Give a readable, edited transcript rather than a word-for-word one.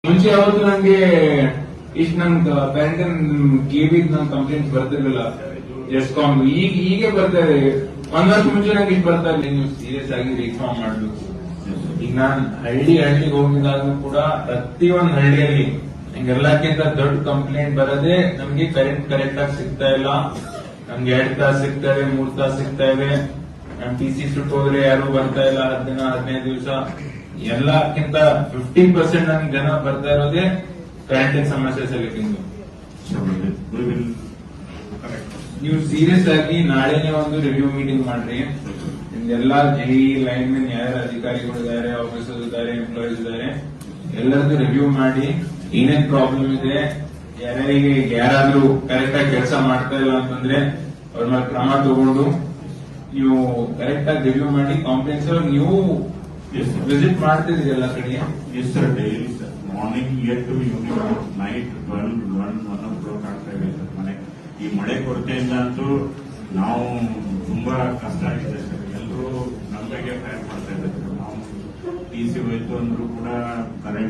ಮುಂಚೆ ಯಾವತ್ತು ನಂಗೆ ಇಷ್ಟ ನನ್ ಪ್ಯಾರೆಂಟಲ್ ಕೆಬಿ ನನ್ ಕಂಪ್ಲೇಂಟ್ಸ್ ಬರ್ತಿರ್ಲಿಲ್ಲ ಎಸ್ಕಾಮ್ ಈಗ ಬರ್ತಾ ಇದೆ. ಒಂದ್ ವರ್ಷ ಮುಂಚೆ ನಂಗೆ ಇಷ್ಟ ಬರ್ತಾ ಇಲ್ಲ. ನೀವು ಸೀರಿಯಸ್ ಆಗಿ ರಿಫಾರ್ಮ್ ಮಾಡ್ಬೇಕು. ಈಗ ನಾನ್ ಹಳ್ಳಿಗೆ ಹೋಗಿದ್ದಾಗೂ ಕೂಡ ಪ್ರತಿಯೊಂದು ಹಳ್ಳಿಯಲ್ಲಿ ಎಲ್ಲಕ್ಕಿಂತ ದೊಡ್ಡ ಕಂಪ್ಲೇಂಟ್ ಬರೋದೇ ನಮ್ಗೆ ಕರೆಕ್ಟ್ ಆಗಿ ಸಿಗ್ತಾ ಇಲ್ಲ. ನಮ್ಗೆ 2 ತಾಸು ಸಿಗ್ತಾ ಇದೆ, 3 ತಾಸು ಸಿಗ್ತಾ ಇದೆ. ನಮ್ ಟಿಸಿ ಸುಟ್ಟು ಹೋದ್ರೆ ಯಾರು ಬರ್ತಾ ಇಲ್ಲ. 10 ದಿನ 15 ದಿವಸ ಎಲ್ಲಕ್ಕಿಂತ 50% ನಮ್ಗೆ ಜನ ಬರ್ತಾ ಇರೋದೇ ಕರೆಂಟಿನ ಸಮಸ್ಯೆ ಸಲಕಿಂದು. ನೀವು ಸೀರಿಯಸ್ ಆಗಿ ನಾಳೆನೆ ಒಂದು ರಿವ್ಯೂ ಮೀಟಿಂಗ್ ಮಾಡ್ರಿ. ನಿಮ್ದೆಲ್ಲಾ ಜೈ ಲೈನ್ ಮೆನ್ ಯಾರ್ಯಾರ ಅಧಿಕಾರಿಗಳು ಇದಾರೆ, ಆಫೀಸರ್ಸ್ ಇದಾರೆ, ಎಂಪ್ಲಾಯೀಸ್ ಇದಾರೆ, ಎಲ್ಲರದ್ದು ರಿವ್ಯೂ ಮಾಡಿ ಏನೇನ್ ಪ್ರಾಬ್ಲಮ್ ಇದೆ, ಯಾರ್ಯಾರಿಗೆ ಯಾರಾದ್ರೂ ಕರೆಕ್ಟ್ ಆಗಿ ಕೆಲಸ ಮಾಡ್ತಾ ಇಲ್ಲ ಅಂತಂದ್ರೆ ಅವ್ರ ಮೇಲೆ ಕ್ರಮ ತಗೊಂಡು ನೀವು ಕರೆಕ್ಟ್ ಆಗಿ ರಿವ್ಯೂ ಮಾಡಿ ಕಾಂಪ್ಲೇಂಟ್ಸ್ ನೀವು ವಿಸಿಟ್ ಮಾಡ್ತಿದ್ದೀರಿ ಎಲ್ಲ ಕಡೆ. Yes sir, daily sir. Morning 8 to evening night 1 o'clock ಆಗ್ತಾ ಇದೆ ಸರ್. ಈ ಮಳೆ ಕೊರತೆಯಿಂದ ಅಂತೂ ನಾವು ತುಂಬಾ ಕಷ್ಟ ಆಗಿದೆ ಸರ್. ಎಲ್ಲರೂ ನಮ್ಮ ಬಗ್ಗೆ ಫೈರ್ ಮಾಡ್ತಾ ಇದ್ದಾರೆ. ನಾವು ಟಿಸಿ ಹೋಯ್ತು ಅಂದ್ರೂ ಕೂಡ ಕರೆಂಟ್